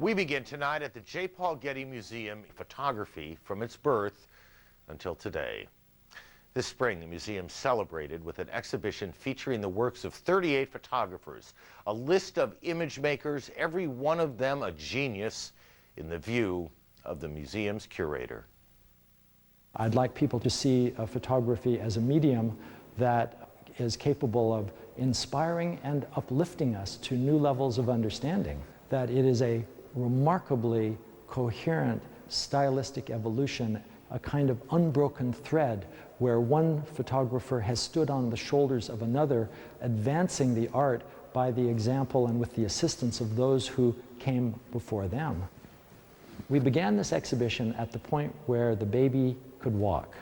We begin tonight at the J. Paul Getty Museum, photography from its birth until today. This spring, the museum celebrated with an exhibition featuring the works of 38 photographers, a list of image makers, every one of them a genius in the view of the museum's curator. I'd like people to see photography as a medium that is capable of inspiring and uplifting us to new levels of understanding, that it is a remarkably coherent stylistic evolution, a kind of unbroken thread where one photographer has stood on the shoulders of another, advancing the art by the example and with the assistance of those who came before them. We began this exhibition at the point where the baby could walk,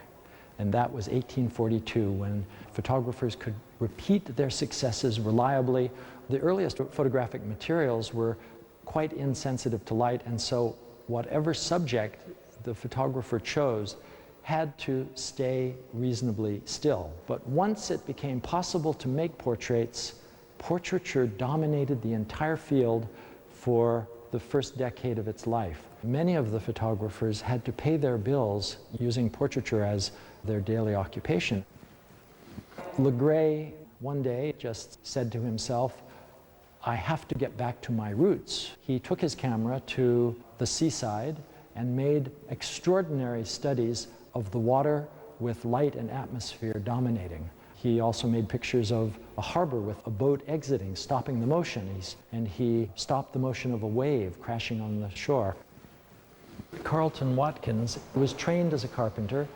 and that was 1842, when photographers could repeat their successes reliably. The earliest photographic materials were quite insensitive to light, and so whatever subject the photographer chose had to stay reasonably still. But once it became possible to make portraits, portraiture dominated the entire field for the first decade of its life. Many of the photographers had to pay their bills using portraiture as their daily occupation. Legray one day just said to himself, I have to get back to my roots. He took his camera to the seaside and made extraordinary studies of the water with light and atmosphere dominating. He also made pictures of a harbor with a boat exiting, stopping the motion, and he stopped the motion of a wave crashing on the shore. Carlton Watkins was trained as a carpenter,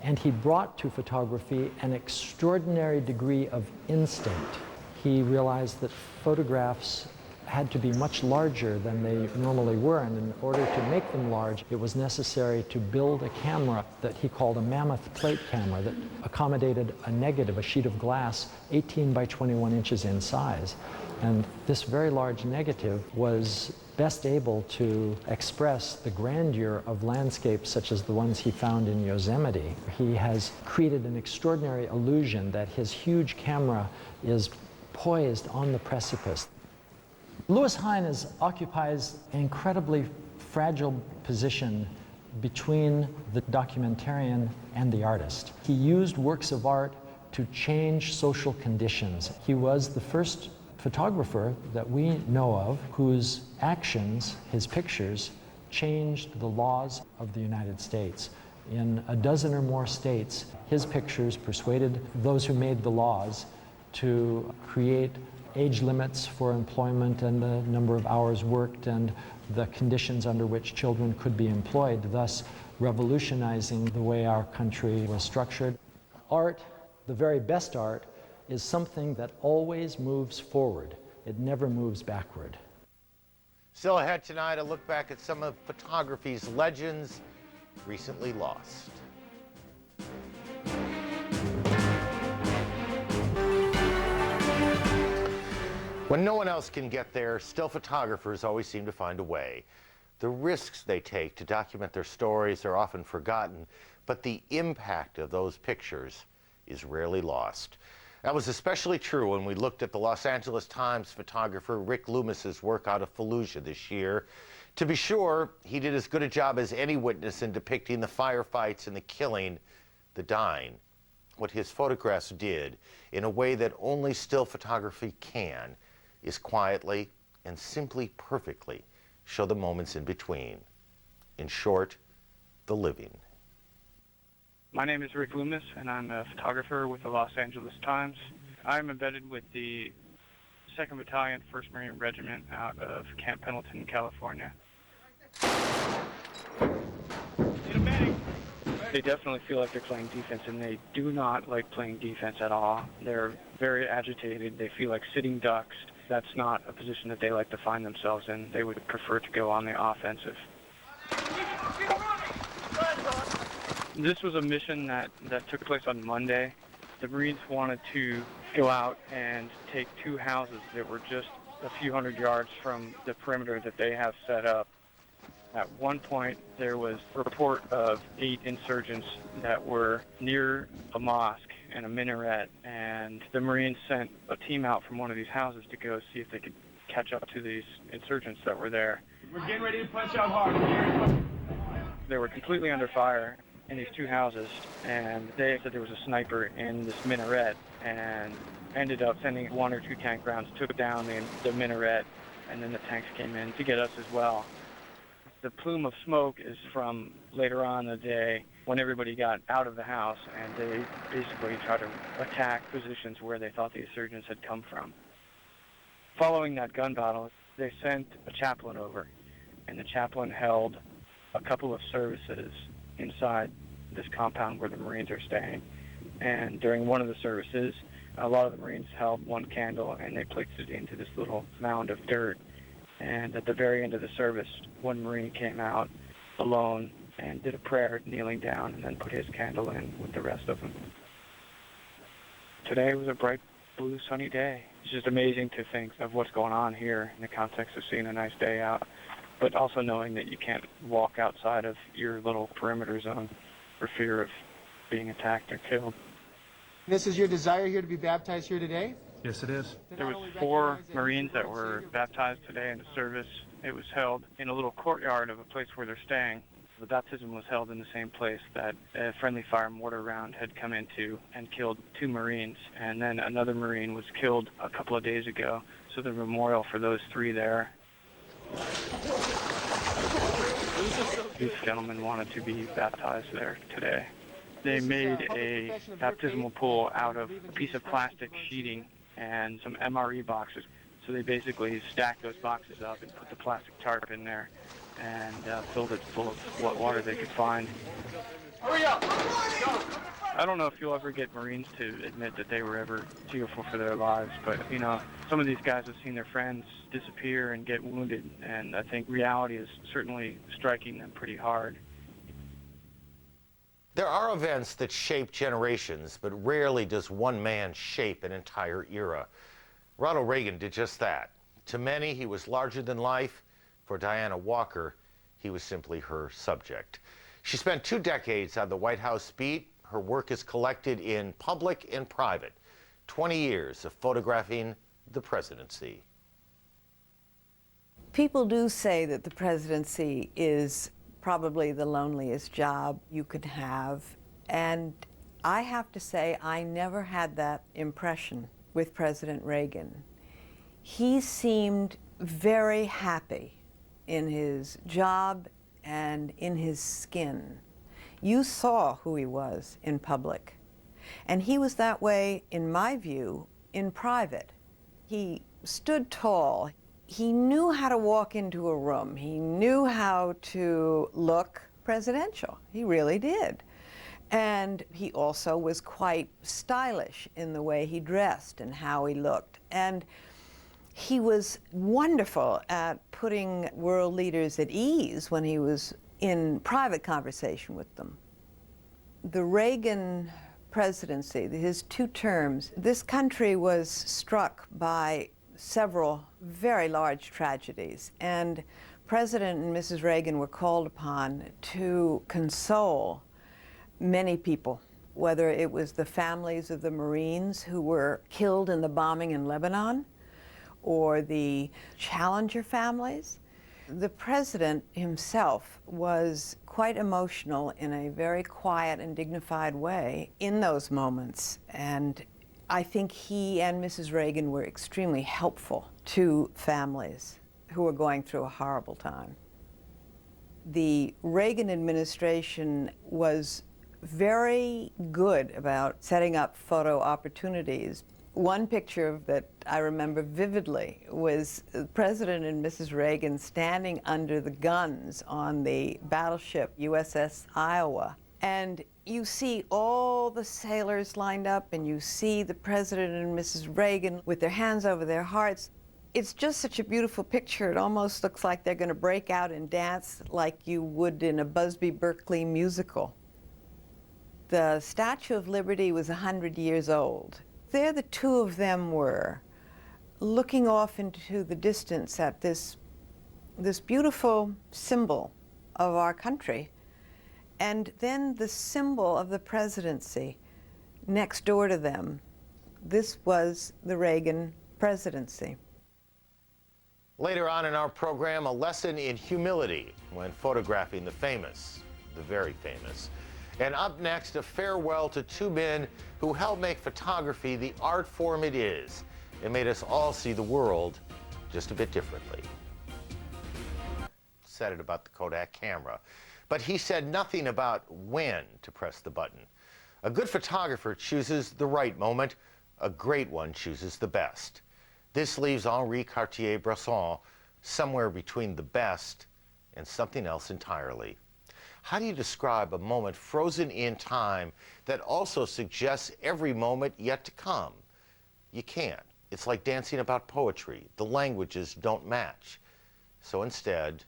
and he brought to photography an extraordinary degree of instinct. He realized that photographs had to be much larger than they normally were, and in order to make them large, it was necessary to build a camera that he called a mammoth plate camera that accommodated a negative, a sheet of glass, 18 by 21 inches in size. And this very large negative was best able to express the grandeur of landscapes such as the ones he found in Yosemite. He has created an extraordinary illusion that his huge camera is poised on the precipice. Louis Hines occupies an incredibly fragile position between the documentarian and the artist. He used works of art to change social conditions. He was the first photographer that we know of whose actions, his pictures, changed the laws of the United States. In a dozen or more states, his pictures persuaded those who made the laws to create age limits for employment and the number of hours worked and the conditions under which children could be employed, thus revolutionizing the way our country was structured. Art, the very best art, is something that always moves forward. It never moves backward. Still ahead tonight, a look back at some of photography's legends recently lost. When no one else can get there, still photographers always seem to find a way. The risks they take to document their stories are often forgotten, but the impact of those pictures is rarely lost. That was especially true when we looked at the Los Angeles Times photographer Rick Loomis's work out of Fallujah this year. To be sure, he did as good a job as any witness in depicting the firefights and the killing, the dying. What his photographs did, in a way that only still photography can, is quietly and simply perfectly show the moments in between. In short, the living. My name is Rick Loomis, and I'm a photographer with the Los Angeles Times. I'm embedded with the 2nd Battalion, 1st Marine Regiment out of Camp Pendleton, California. They definitely feel like they're playing defense, and they do not like playing defense at all. They're very agitated. They feel like sitting ducks. That's not a position that they like to find themselves in. They would prefer to go on the offensive. This was a mission that took place on Monday. The Marines wanted to go out and take 2 houses that were just a few hundred yards from the perimeter that they have set up. At one point, there was a report of 8 insurgents that were near a mosque and a minaret, and the Marines sent a team out from one of these houses to go see if they could catch up to these insurgents that were there. We're getting ready to punch out hard. They were completely under fire in these two houses, and they said there was a sniper in this minaret, and ended up sending 1 or 2 tank rounds, took down the minaret, and then the tanks came in to get us as well. The plume of smoke is from later on in the day when everybody got out of the house, and they basically tried to attack positions where they thought the insurgents had come from. Following that gun battle, they sent a chaplain over, and the chaplain held a couple of services inside this compound where the Marines are staying. And during one of the services, a lot of the Marines held one candle and they placed it into this little mound of dirt. And at the very end of the service, one Marine came out alone and did a prayer, kneeling down, and then put his candle in with the rest of them. Today was a bright, blue, sunny day. It's just amazing to think of what's going on here in the context of seeing a nice day out, but also knowing that you can't walk outside of your little perimeter zone for fear of being attacked or killed. This is your desire here to be baptized here today? Yes, it is. There was 4 Marines that were baptized today in the service. It was held in a little courtyard of a place where they're staying. The baptism was held in the same place that a friendly fire mortar round had come into and killed 2 Marines. And then another Marine was killed a couple of days ago. So the memorial for those 3 there. These gentlemen wanted to be baptized there today. They made a baptismal pool out of a piece of plastic sheeting and some MRE boxes. So they basically stacked those boxes up and put the plastic tarp in there and filled it full of what water they could find. Hurry up! I don't know if you'll ever get Marines to admit that they were ever fearful for their lives, but, you know, some of these guys have seen their friends disappear and get wounded, and I think reality is certainly striking them pretty hard. There are events that shape generations, but rarely does one man shape an entire era. Ronald Reagan did just that. To many, he was larger than life. For Diana Walker, he was simply her subject. She spent 2 decades on the White House beat. Her work is collected in public and private. 20 years of photographing the presidency. People do say that the presidency is probably the loneliest job you could have, and I have to say I never had that impression with President Reagan. He seemed very happy in his job and in his skin. You saw who he was in public, and he was that way, in my view, in private. He stood tall. He knew how to walk into a room. He knew how to look presidential. He really did. And he also was quite stylish in the way he dressed and how he looked. And he was wonderful at putting world leaders at ease when he was in private conversation with them. The Reagan presidency, his 2 terms, this country was struck by several very large tragedies, and President and Mrs. Reagan were called upon to console many people, whether it was the families of the Marines who were killed in the bombing in Lebanon, or the Challenger families. The president himself was quite emotional in a very quiet and dignified way in those moments, and I think he and Mrs. Reagan were extremely helpful to families who were going through a horrible time. The Reagan administration was very good about setting up photo opportunities. One picture that I remember vividly was the President and Mrs. Reagan standing under the guns on the battleship USS Iowa. And you see all the sailors lined up, and you see the President and Mrs. Reagan with their hands over their hearts. It's just such a beautiful picture. It almost looks like they're going to break out and dance like you would in a Busby Berkeley musical. The Statue of Liberty was 100 years old. There the 2 of them were, looking off into the distance at this beautiful symbol of our country. And then the symbol of the presidency next door to them. This was the Reagan presidency. Later on in our program, a lesson in humility when photographing the famous, the very famous. And up next, a farewell to two men who helped make photography the art form it is. It made us all see the world just a bit differently. Said it about the Kodak camera, but he said nothing about when to press the button. A good photographer chooses the right moment. A great one chooses the best. This leaves Henri Cartier-Bresson somewhere between the best and something else entirely. How do you describe a moment frozen in time that also suggests every moment yet to come? You can't. It's like dancing about poetry. The languages don't match. So instead,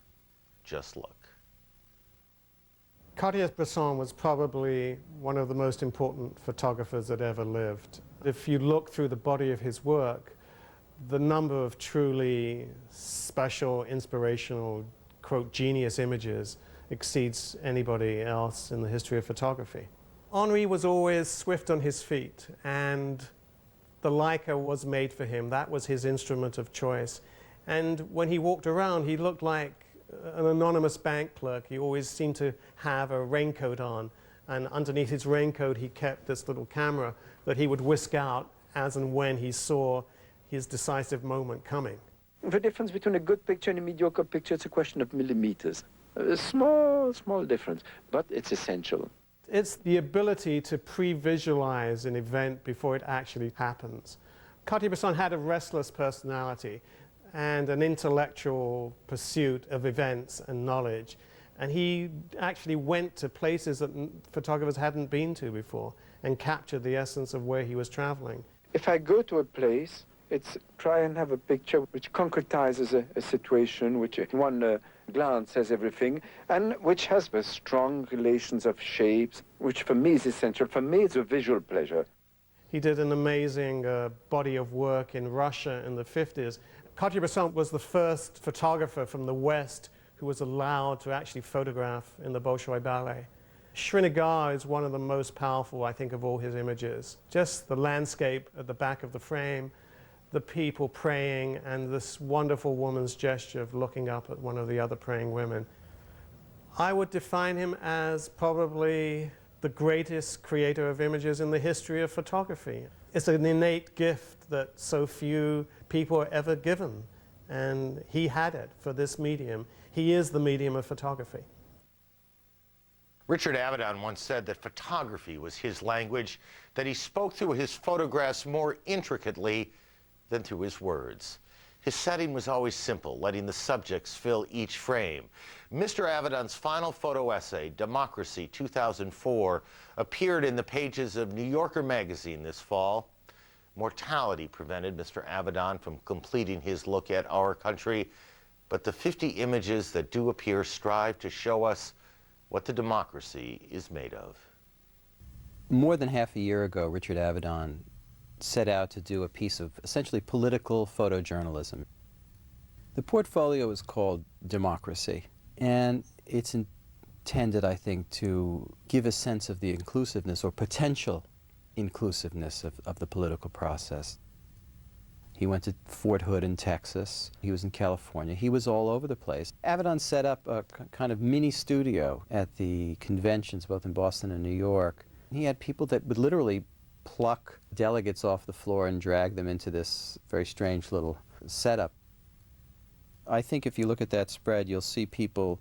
just look. Cartier-Bresson was probably one of the most important photographers that ever lived. If you look through the body of his work, the number of truly special, inspirational, quote, genius images exceeds anybody else in the history of photography. Henri was always swift on his feet, and the Leica was made for him. That was his instrument of choice. And when he walked around, he looked like an anonymous bank clerk. He always seemed to have a raincoat on, and underneath his raincoat he kept this little camera that he would whisk out as and when he saw his decisive moment coming. The difference between a good picture and a mediocre picture, it's a question of millimeters. A small, small difference, but it's essential. It's the ability to pre-visualize an event before it actually happens. Cartier-Bresson had a restless personality and an intellectual pursuit of events and knowledge. And he actually went to places that photographers hadn't been to before and captured the essence of where he was traveling. If I go to a place, it's try and have a picture which concretizes a situation, which in one glance says everything, and which has the strong relations of shapes, which for me is essential. For me, it's a visual pleasure. He did an amazing body of work in Russia in the 50s. Cartier-Bresson was the first photographer from the West who was allowed to actually photograph in the Bolshoi Ballet. Srinagar is one of the most powerful, I think, of all his images. Just the landscape at the back of the frame, the people praying, and this wonderful woman's gesture of looking up at one of the other praying women. I would define him as probably the greatest creator of images in the history of photography. It's an innate gift that so few people are ever given, and he had it for this medium. He is the medium of photography. Richard Avedon once said that photography was his language, that he spoke through his photographs more intricately than through his words. His setting was always simple, letting the subjects fill each frame. Mr. Avedon's final photo essay, Democracy 2004, appeared in the pages of New Yorker magazine this fall. Mortality prevented Mr. Avedon from completing his look at our country, but the 50 images that do appear strive to show us what the democracy is made of. More than half a year ago, Richard Avedon set out to do a piece of essentially political photojournalism. The portfolio is called Democracy, and it's intended, I think, to give a sense of the inclusiveness or potential inclusiveness of the political process. He went to Fort Hood in Texas. He was in California. He was all over the place. Avedon set up a kind of mini studio at the conventions, both in Boston and New York. He had people that would literally pluck delegates off the floor and drag them into this very strange little setup. I think if you look at that spread, you'll see people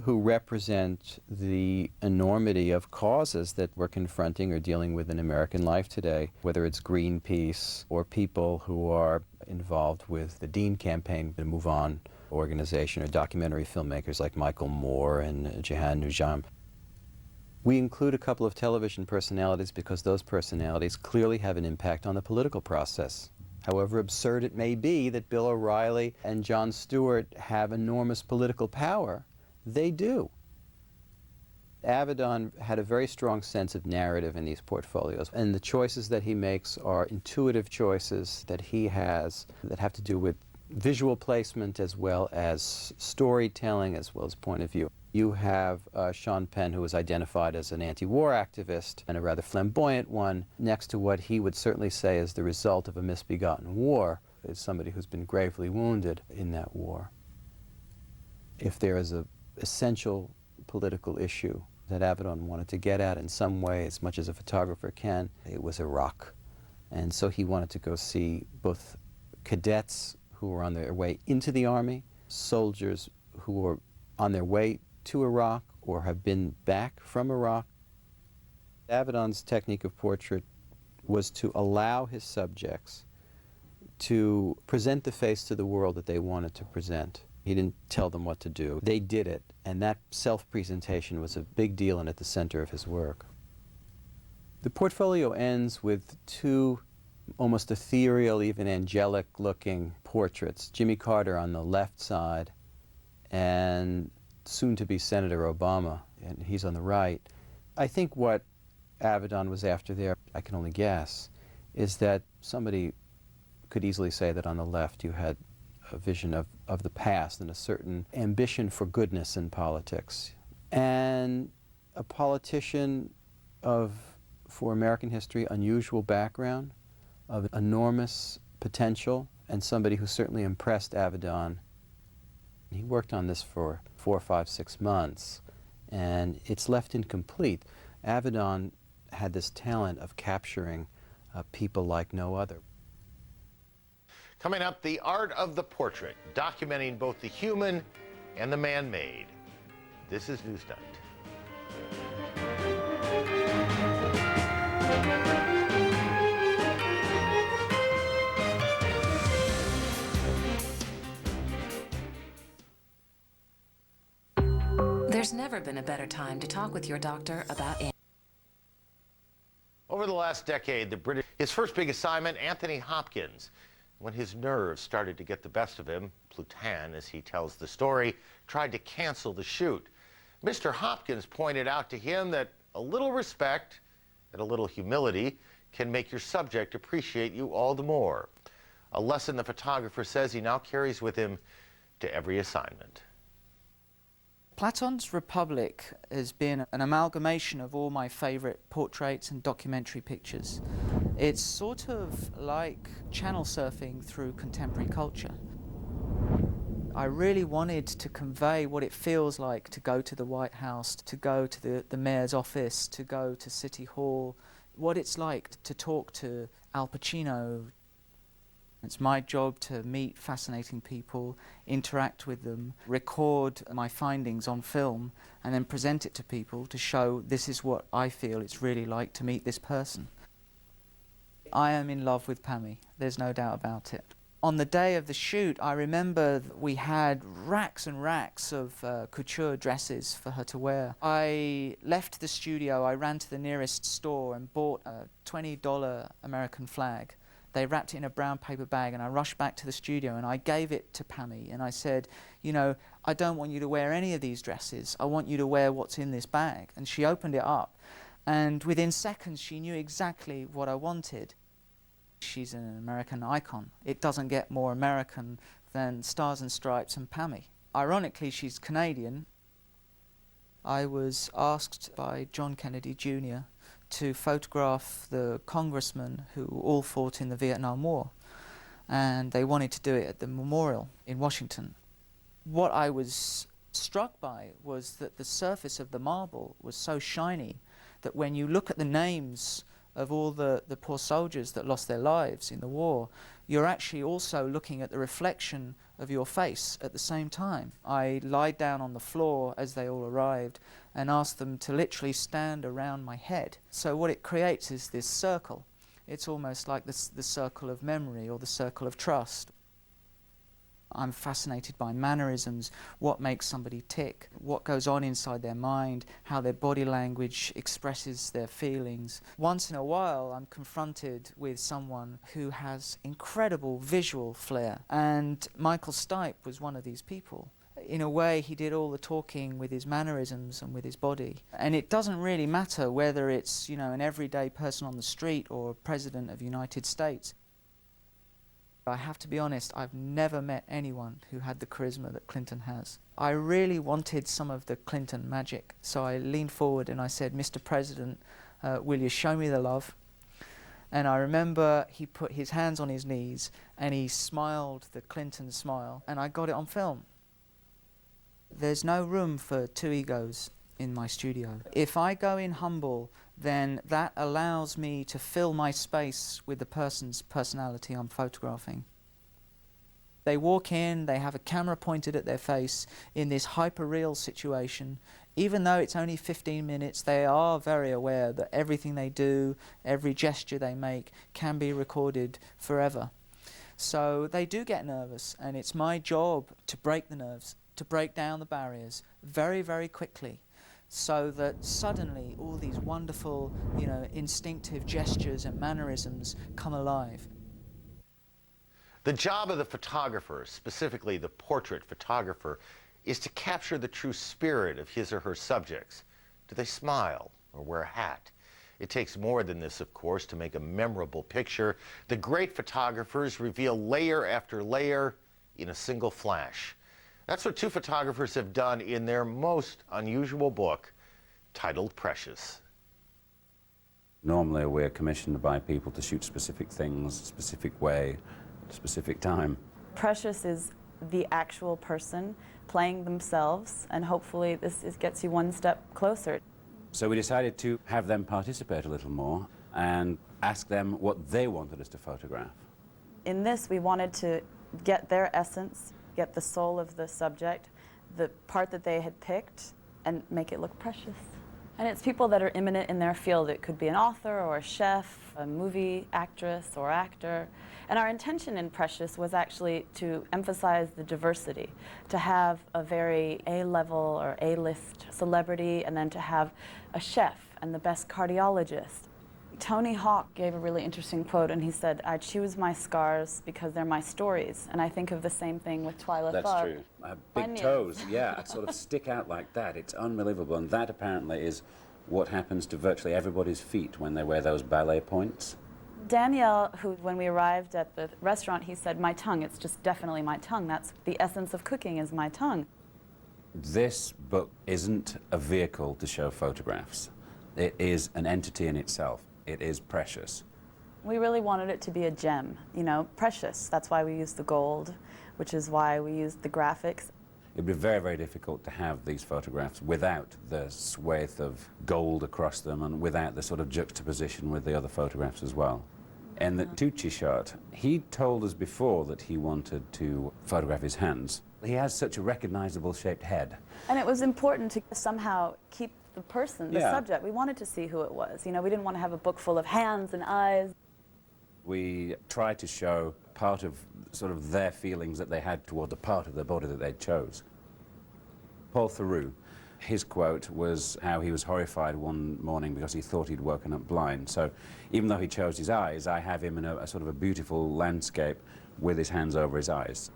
who represent the enormity of causes that we're confronting or dealing with in American life today, whether it's Greenpeace or people who are involved with the Dean campaign, the Move On organization, or documentary filmmakers like Michael Moore and Jehan Nujam. We include a couple of television personalities because those personalities clearly have an impact on the political process. However absurd it may be that Bill O'Reilly and Jon Stewart have enormous political power, they do. Avedon had a very strong sense of narrative in these portfolios, and the choices that he makes are intuitive choices that he has that have to do with visual placement as well as storytelling as well as point of view. You have Sean Penn, who was identified as an anti-war activist, and a rather flamboyant one, next to what he would certainly say is the result of a misbegotten war. is somebody who's been gravely wounded in that war. If there is an essential political issue that Avedon wanted to get at in some way, as much as a photographer can, it was Iraq. And so he wanted to go see both cadets who were on their way into the army, soldiers who were on their way to Iraq or have been back from Iraq. Avedon's technique of portrait was to allow his subjects to present the face to the world that they wanted to present. He didn't tell them what to do. They did it, and that self-presentation was a big deal and at the center of his work. The portfolio ends with two almost ethereal, even angelic-looking portraits. Jimmy Carter on the left side and soon-to-be Senator Obama, and he's on the right. I think what Avedon was after there, I can only guess, is that somebody could easily say that on the left you had a vision of the past and a certain ambition for goodness in politics. And a politician of, for American history, unusual background, of enormous potential, and somebody who certainly impressed Avedon. He worked on this for 4, 5, 6 months, and it's left incomplete. Avedon had this talent of capturing people like no other. Coming up, the art of the portrait, documenting both the human and the man-made. This is Newsnight. There's never been a better time to talk with your doctor about Over the last decade, his first big assignment, Anthony Hopkins. When his nerves started to get the best of him, Plutin, as he tells the story, tried to cancel the shoot. Mr. Hopkins pointed out to him that a little respect and a little humility can make your subject appreciate you all the more. A lesson the photographer says he now carries with him to every assignment. Platon's Republic has been an amalgamation of all my favourite portraits and documentary pictures. It's sort of like channel surfing through contemporary culture. I really wanted to convey what it feels like to go to the White House, to go to the mayor's office, to go to City Hall, what it's like to talk to Al Pacino. It's my job to meet fascinating people, interact with them, record my findings on film, and then present it to people to show this is what I feel it's really like to meet this person. I am in love with Pammy, there's no doubt about it. On the day of the shoot, I remember that we had racks and racks of couture dresses for her to wear. I left the studio, I ran to the nearest store and bought a $20 American flag. They wrapped it in a brown paper bag, and I rushed back to the studio and I gave it to Pammy and I said, you know, I don't want you to wear any of these dresses. I want you to wear what's in this bag. And she opened it up, and within seconds she knew exactly what I wanted. She's an American icon. It doesn't get more American than Stars and Stripes and Pammy. Ironically, she's Canadian. I was asked by John Kennedy Jr. to photograph the congressmen who all fought in the Vietnam War, and they wanted to do it at the memorial in Washington. What I was struck by was that the surface of the marble was so shiny that when you look at the names of all the poor soldiers that lost their lives in the war, you're actually also looking at the reflection of your face at the same time. I lied down on the floor as they all arrived and asked them to literally stand around my head. So what it creates is this circle. It's almost like the circle of memory or the circle of trust. I'm fascinated by mannerisms, what makes somebody tick, what goes on inside their mind, how their body language expresses their feelings. Once in a while, I'm confronted with someone who has incredible visual flair, and Michael Stipe was one of these people. In a way, he did all the talking with his mannerisms and with his body. And it doesn't really matter whether it's, you know, an everyday person on the street or a president of the United States. I have to be honest, I've never met anyone who had the charisma that Clinton has. I really wanted some of the Clinton magic, so I leaned forward and I said, Mr. President, will you show me the love? And I remember he put his hands on his knees and he smiled the Clinton smile, and I got it on film. There's no room for two egos in my studio. If I go in humble, then that allows me to fill my space with the person's personality I'm photographing. They walk in, they have a camera pointed at their face in this hyper-real situation. Even though it's only 15 minutes, they are very aware that everything they do, every gesture they make can be recorded forever. So they do get nervous, and it's my job to break the nerves, to break down the barriers very, very quickly, so that suddenly all these wonderful, instinctive gestures and mannerisms come alive. The job of the photographer, specifically the portrait photographer, is to capture the true spirit of his or her subjects. Do they smile or wear a hat? It takes more than this, of course, to make a memorable picture. The great photographers reveal layer after layer in a single flash. That's what two photographers have done in their most unusual book, titled Precious. Normally we're commissioned by people to shoot specific things, a specific way, at a specific time. Precious is the actual person playing themselves, and hopefully this gets you one step closer. So we decided to have them participate a little more and ask them what they wanted us to photograph. In this, we wanted to get their essence, get the soul of the subject, the part that they had picked, and make it look precious. And it's people that are eminent in their field. It could be an author or a chef, a movie actress or actor. And our intention in Precious was actually to emphasize the diversity, to have a very A-level or A-list celebrity, and then to have a chef and the best cardiologist. Tony Hawk gave a really interesting quote, and he said, "I choose my scars because they're my stories." And I think of the same thing with Twyla That's Tharp. true. Big toes, yeah, sort of stick out like that. It's unbelievable. And that apparently is what happens to virtually everybody's feet when they wear those ballet points. Danielle, who, when we arrived at the restaurant, he said, "My tongue, it's just definitely my tongue. That's the essence of cooking, is my tongue." This book isn't a vehicle to show photographs. It is an entity in itself. It is precious. We really wanted it to be a gem, precious. That's why we used the gold, which is why we used the graphics. It'd be very, very difficult to have these photographs without the swathe of gold across them and without the sort of juxtaposition with the other photographs as well. And the Tucci shot, he told us before that he wanted to photograph his hands. He has such a recognizable shaped head. And it was important to somehow keep the person, the subject. We wanted to see who it was. We didn't want to have a book full of hands and eyes. We tried to show part of sort of their feelings that they had toward the part of their body that they chose. Paul Theroux, his quote was how he was horrified one morning because he thought he'd woken up blind. So even though he chose his eyes, I have him in a sort of a beautiful landscape with his hands over his eyes.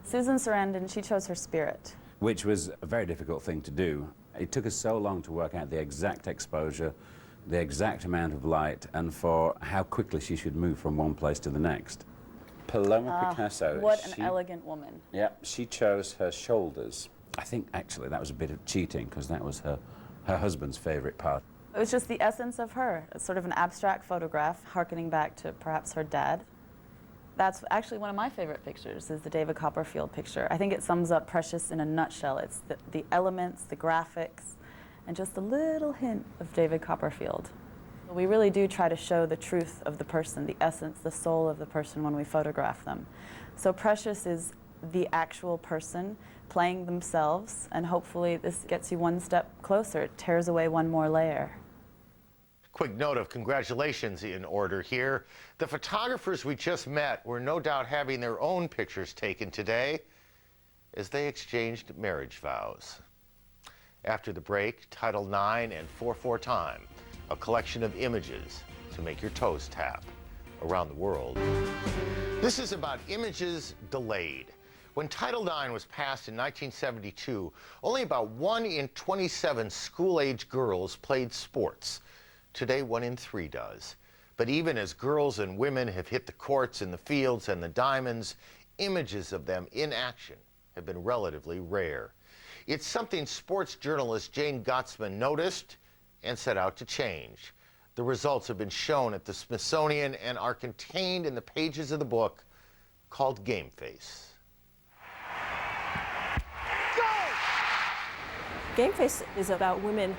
Susan Sarandon, she chose her spirit. Which was a very difficult thing to do. It took us so long to work out the exact exposure, the exact amount of light, and for how quickly she should move from one place to the next. Paloma Picasso. What an elegant woman. Yeah, she chose her shoulders. I think actually that was a bit of cheating because that was her husband's favorite part. It was just the essence of her. It's sort of an abstract photograph, harkening back to perhaps her dad. That's actually one of my favorite pictures, is the David Copperfield picture. I think it sums up Precious in a nutshell. It's the elements, the graphics, and just a little hint of David Copperfield. We really do try to show the truth of the person, the essence, the soul of the person when we photograph them. So Precious is the actual person playing themselves, and hopefully this gets you one step closer. It tears away one more layer. Quick note of congratulations in order here. The photographers we just met were no doubt having their own pictures taken today as they exchanged marriage vows. After the break, Title IX and 4/4 Time, a collection of images to make your toes tap around the world. This is about images delayed. When Title IX was passed in 1972, only about 1 in 27 school-age girls played sports. Today, 1 in 3 does. But even as girls and women have hit the courts and the fields and the diamonds, images of them in action have been relatively rare. It's something sports journalist Jane Gottsman noticed and set out to change. The results have been shown at the Smithsonian and are contained in the pages of the book called Game Face. Game Face is about women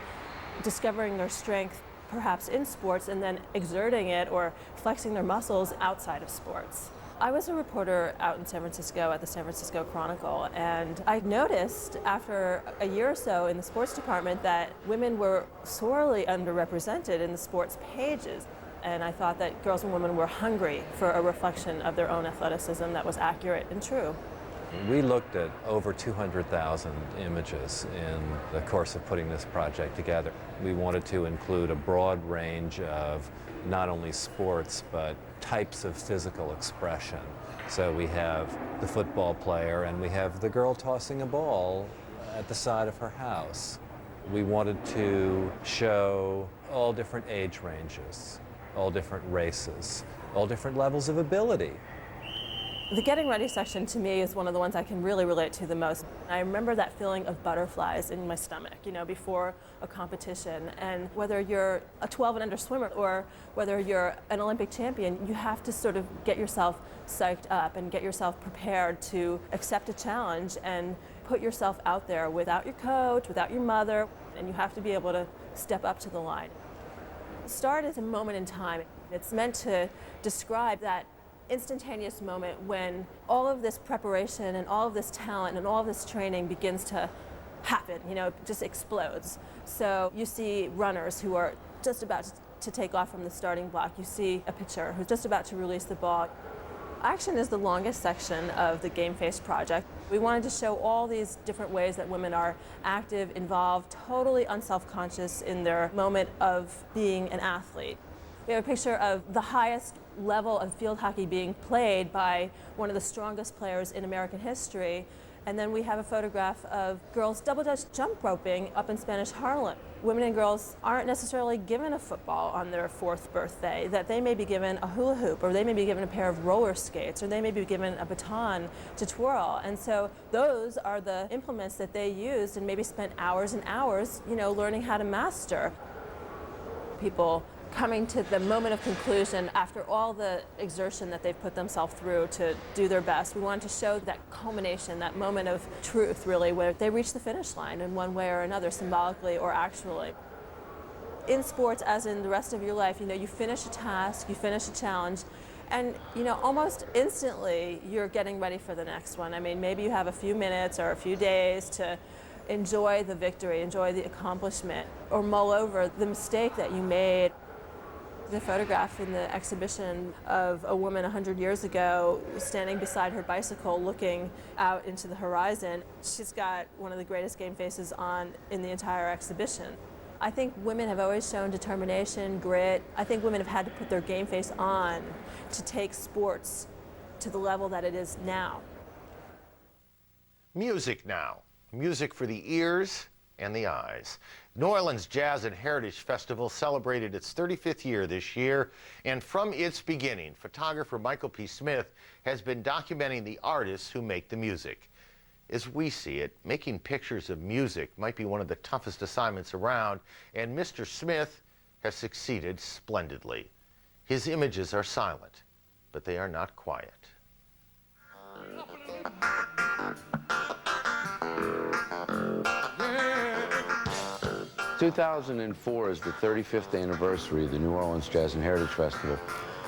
discovering their strength, perhaps in sports, and then exerting it or flexing their muscles outside of sports. I was a reporter out in San Francisco at the San Francisco Chronicle, and I noticed after a year or so in the sports department that women were sorely underrepresented in the sports pages. And I thought that girls and women were hungry for a reflection of their own athleticism that was accurate and true. We looked at over 200,000 images in the course of putting this project together. We wanted to include a broad range of not only sports, but types of physical expression. So we have the football player and we have the girl tossing a ball at the side of her house. We wanted to show all different age ranges, all different races, all different levels of ability. The getting ready section to me is one of the ones I can really relate to the most. I remember that feeling of butterflies in my stomach, before a competition. And whether you're a 12 and under swimmer or whether you're an Olympic champion, you have to sort of get yourself psyched up and get yourself prepared to accept a challenge and put yourself out there without your coach, without your mother, and you have to be able to step up to the line. Start is a moment in time. It's meant to describe that instantaneous moment when all of this preparation and all of this talent and all of this training begins to happen, it just explodes. So you see runners who are just about to take off from the starting block. You see a pitcher who's just about to release the ball. Action is the longest section of the Game Face project. We wanted to show all these different ways that women are active, involved, totally unself-conscious in their moment of being an athlete. We have a picture of the highest level of field hockey being played by one of the strongest players in American history. And then we have a photograph of girls double dutch jump roping up in Spanish Harlem. Women and girls aren't necessarily given a football on their 4th birthday, that they may be given a hula hoop, or they may be given a pair of roller skates, or they may be given a baton to twirl. And so those are the implements that they used and maybe spent hours and hours, learning how to master. People coming to the moment of conclusion after all the exertion that they've put themselves through to do their best. We wanted to show that culmination, that moment of truth, really, where they reach the finish line in one way or another, symbolically or actually. In sports, as in the rest of your life, you finish a task, you finish a challenge, and almost instantly you're getting ready for the next one. I mean, maybe you have a few minutes or a few days to enjoy the victory, enjoy the accomplishment, or mull over the mistake that you made. The photograph in the exhibition of a woman 100 years ago standing beside her bicycle looking out into the horizon. She's got one of the greatest game faces on in the entire exhibition. I think women have always shown determination, grit. I think women have had to put their game face on to take sports to the level that it is now. Music now. Music for the ears and the eyes. New Orleans Jazz and Heritage Festival celebrated its 35th year this year, and from its beginning, photographer Michael P. Smith has been documenting the artists who make the music. As we see it, making pictures of music might be one of the toughest assignments around, and Mr. Smith has succeeded splendidly. His images are silent, but they are not quiet. 2004 is the 35th anniversary of the New Orleans Jazz and Heritage Festival.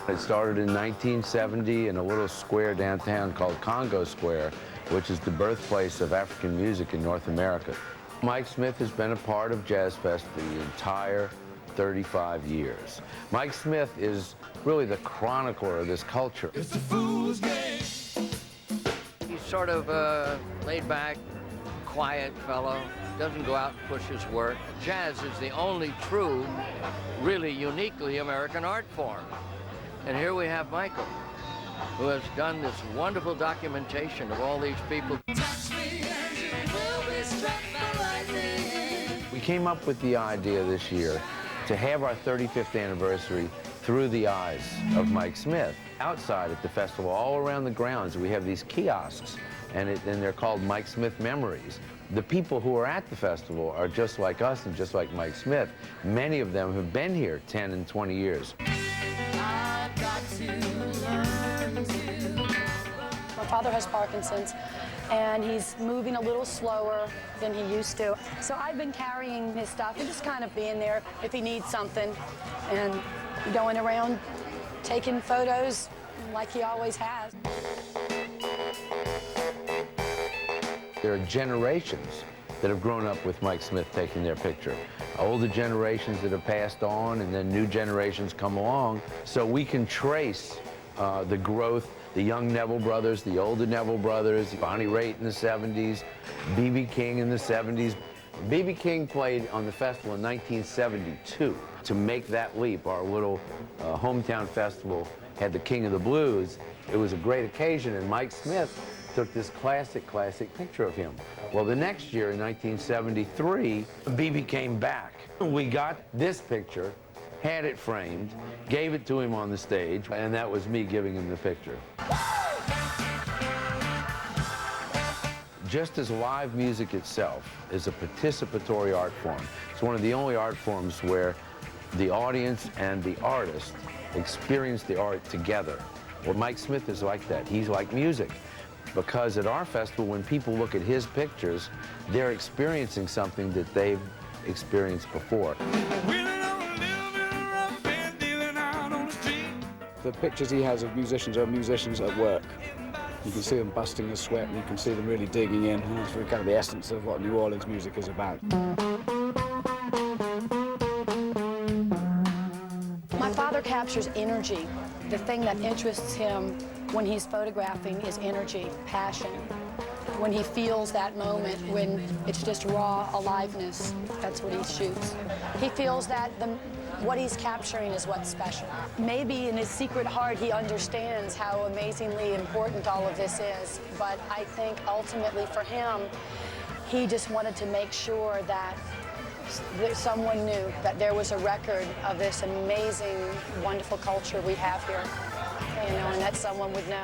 It started in 1970 in a little square downtown called Congo Square, which is the birthplace of African music in North America. Mike Smith has been a part of Jazz Fest the entire 35 years. Mike Smith is really the chronicler of this culture. It's a fool's game. He's sort of a laid-back, quiet fellow. Doesn't go out and push his work. Jazz is the only true, really uniquely American art form. And here we have Michael, who has done this wonderful documentation of all these people. We came up with the idea this year to have our 35th anniversary through the eyes of Mike Smith. Outside at the festival, all around the grounds, we have these kiosks, and they're called Mike Smith Memories. The people who are at the festival are just like us and just like Mike Smith. Many of them have been here 10 and 20 years. My father has Parkinson's, and he's moving a little slower than he used to. So I've been carrying his stuff and just kind of being there if he needs something, and going around taking photos like he always has. There are generations that have grown up with Mike Smith taking their picture. Older generations that have passed on, and then new generations come along. So we can trace the growth, the young Neville brothers, the older Neville brothers, Bonnie Raitt in the 70s, B.B. King in the 70s. B.B. King played on the festival in 1972. To make that leap, our little hometown festival had the King of the Blues. It was a great occasion, and Mike Smith took this classic picture of him. Well, the next year, in 1973, B.B. came back. We got this picture, had it framed, gave it to him on the stage, and that was me giving him the picture. Just as live music itself is a participatory art form, it's one of the only art forms where the audience and the artist experience the art together. Well, Mike Smith is like that. He's like music. Because at our festival, when people look at his pictures, they're experiencing something that they've experienced before. The pictures he has of musicians are musicians at work. You can see them busting a sweat, and you can see them really digging in. And that's really kind of the essence of what New Orleans music is about. My father captures energy. The thing that interests him when he's photographing is energy, passion. When he feels that moment, when it's just raw aliveness, that's what he shoots. He feels that what he's capturing is what's special. Maybe in his secret heart he understands how amazingly important all of this is, but I think ultimately for him, he just wanted to make sure that someone knew that there was a record of this amazing, wonderful culture we have here, you know, and that someone would know.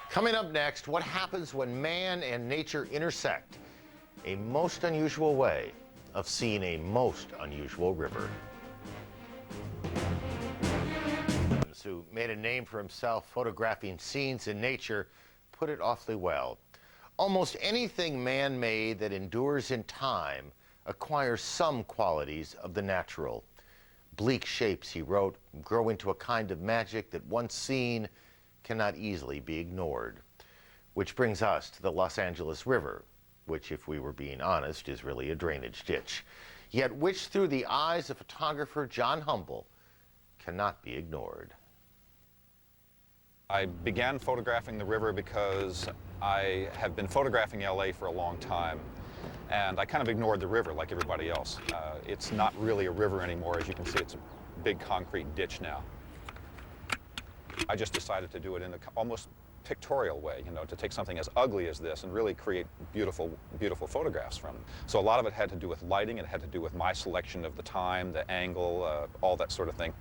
Coming up next, what happens when man and nature intersect? A most unusual way of seeing a most unusual river. Who made a name for himself photographing scenes in nature put it awfully well. Almost anything man-made that endures in time acquires some qualities of the natural. Bleak shapes, he wrote, grow into a kind of magic that once seen cannot easily be ignored. Which brings us to the Los Angeles River, which, if we were being honest, is really a drainage ditch, yet which through the eyes of photographer John Humble cannot be ignored. I began photographing the river because I have been photographing LA for a long time, and I kind of ignored the river like everybody else. It's not really a river anymore. As you can see, it's a big concrete ditch now. I just decided to do it in an almost pictorial way, you know, to take something as ugly as this and really create beautiful, beautiful photographs from it. So a lot of it had to do with lighting. It had to do with my selection of the time, the angle, all that sort of thing.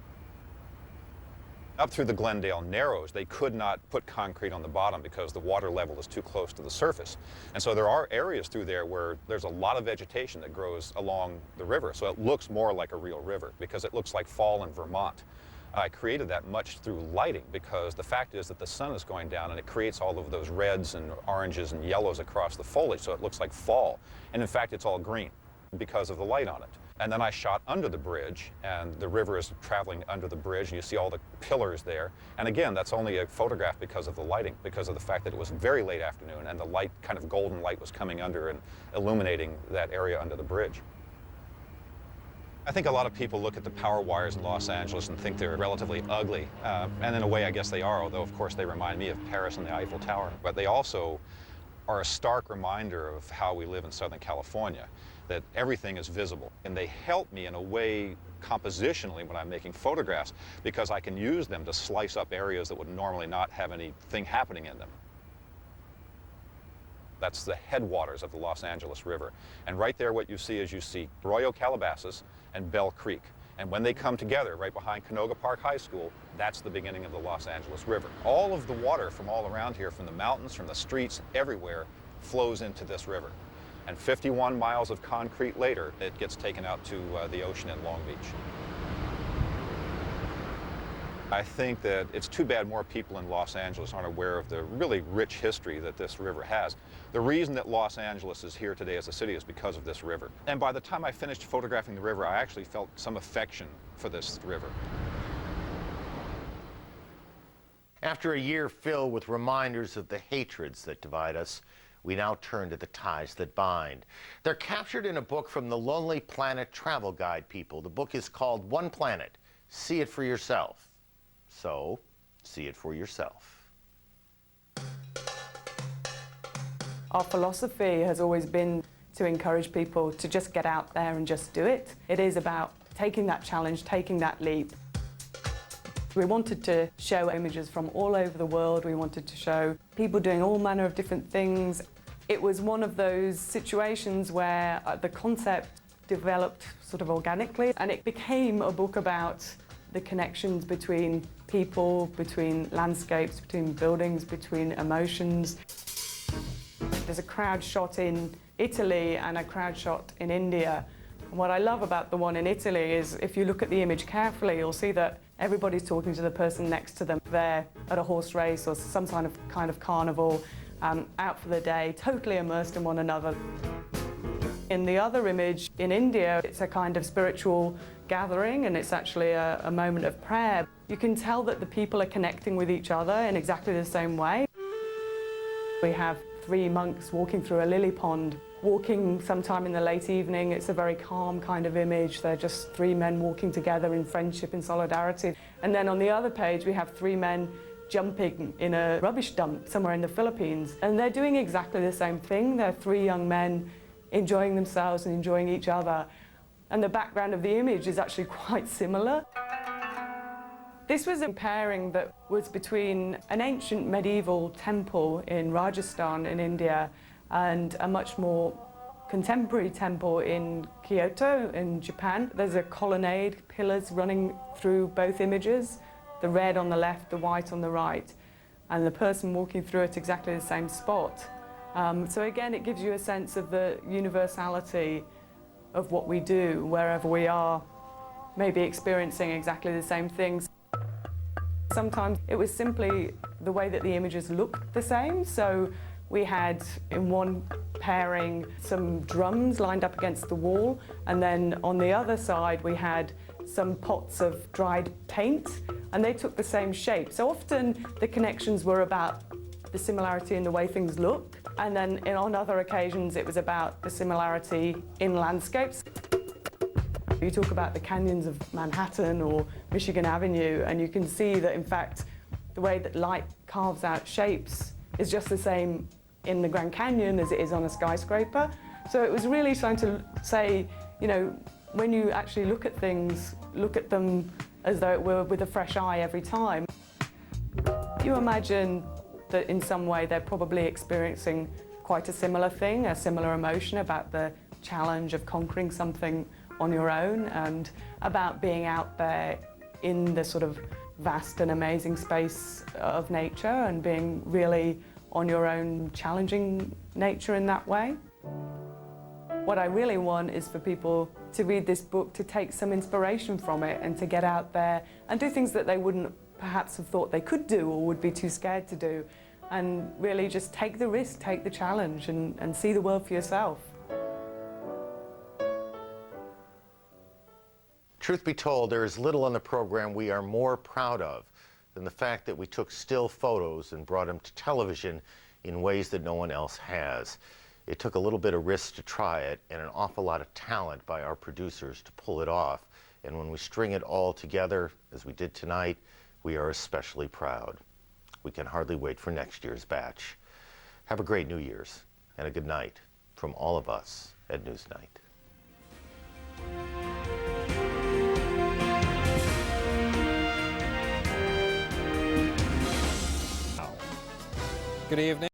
Up through the Glendale Narrows, they could not put concrete on the bottom because the water level is too close to the surface. And so there are areas through there where there's a lot of vegetation that grows along the river. So it looks more like a real river because it looks like fall in Vermont. I created that much through lighting because the fact is that the sun is going down and it creates all of those reds and oranges and yellows across the foliage, so it looks like fall. And in fact, it's all green because of the light on it. And then I shot under the bridge, and the river is traveling under the bridge, and you see all the pillars there. And again, that's only a photograph because of the lighting, because of the fact that it was very late afternoon, and the light, kind of golden light, was coming under and illuminating that area under the bridge. I think a lot of people look at the power wires in Los Angeles and think they're relatively ugly. And in a way, I guess they are, although, of course, they remind me of Paris and the Eiffel Tower. But they also are a stark reminder of how we live in Southern California, that everything is visible. And they help me in a way compositionally when I'm making photographs because I can use them to slice up areas that would normally not have anything happening in them. That's the headwaters of the Los Angeles River. And right there what you see is you see Arroyo Calabasas and Bell Creek. And when they come together right behind Canoga Park High School, that's the beginning of the Los Angeles River. All of the water from all around here, from the mountains, from the streets, everywhere, flows into this river. And 51 miles of concrete later, it gets taken out to the ocean at Long Beach. I think that it's too bad more people in Los Angeles aren't aware of the really rich history that this river has. The reason that Los Angeles is here today as a city is because of this river. And by the time I finished photographing the river, I actually felt some affection for this river. After a year filled with reminders of the hatreds that divide us, we now turn to the ties that bind. They're captured in a book from the Lonely Planet travel guide people. The book is called One Planet, See It for Yourself. So, see it for yourself. Our philosophy has always been to encourage people to just get out there and just do it. It is about taking that challenge, taking that leap. We wanted to show images from all over the world. We wanted to show people doing all manner of different things. It was one of those situations where the concept developed sort of organically, and it became a book about the connections between people, between landscapes, between buildings, between emotions. There's a crowd shot in Italy and a crowd shot in India. And what I love about the one in Italy is if you look at the image carefully, you'll see that everybody's talking to the person next to them. They're at a horse race or some kind of carnival, out for the day, totally immersed in one another. In the other image in India, it's a kind of spiritual gathering, and it's actually a moment of prayer. You can tell that the people are connecting with each other in exactly the same way. We have 3 monks walking through a lily pond, walking sometime in the late evening. It's a very calm kind of image. They're just 3 men walking together in friendship and solidarity. And then on the other page, we have 3 men jumping in a rubbish dump somewhere in the Philippines. And they're doing exactly the same thing. They're 3 young men enjoying themselves and enjoying each other. And the background of the image is actually quite similar. This was a pairing that was between an ancient medieval temple in Rajasthan in India and a much more contemporary temple in Kyoto in Japan. There's a colonnade, pillars running through both images, the red on the left, the white on the right, and the person walking through at exactly the same spot. So again, it gives you a sense of the universality of what we do wherever we are, maybe experiencing exactly the same things. Sometimes it was simply the way that the images looked the same. So we had in one pairing some drums lined up against the wall, and then on the other side we had some pots of dried paint, and they took the same shape. So often the connections were about the similarity in the way things look, and then on other occasions it was about the similarity in landscapes. You talk about the canyons of Manhattan or Michigan Avenue, and you can see that in fact the way that light carves out shapes is just the same in the Grand Canyon as it is on a skyscraper. So it was really trying to say, you know, when you actually look at things, look at them as though it were with a fresh eye every time. You imagine that in some way they're probably experiencing quite a similar thing, a similar emotion about the challenge of conquering something on your own and about being out there in the sort of vast and amazing space of nature and being really on your own, challenging nature in that way. What I really want is for people to read this book, to take some inspiration from it and to get out there and do things that they wouldn't perhaps have thought they could do or would be too scared to do, and really just take the risk, take the challenge and see the world for yourself. Truth be told, there is little on the program we are more proud of than the fact that we took still photos and brought them to television in ways that no one else has. It took a little bit of risk to try it and an awful lot of talent by our producers to pull it off. And when we string it all together, as we did tonight, we are especially proud. We can hardly wait for next year's batch. Have a great New Year's and a good night from all of us at Newsnight. Good evening.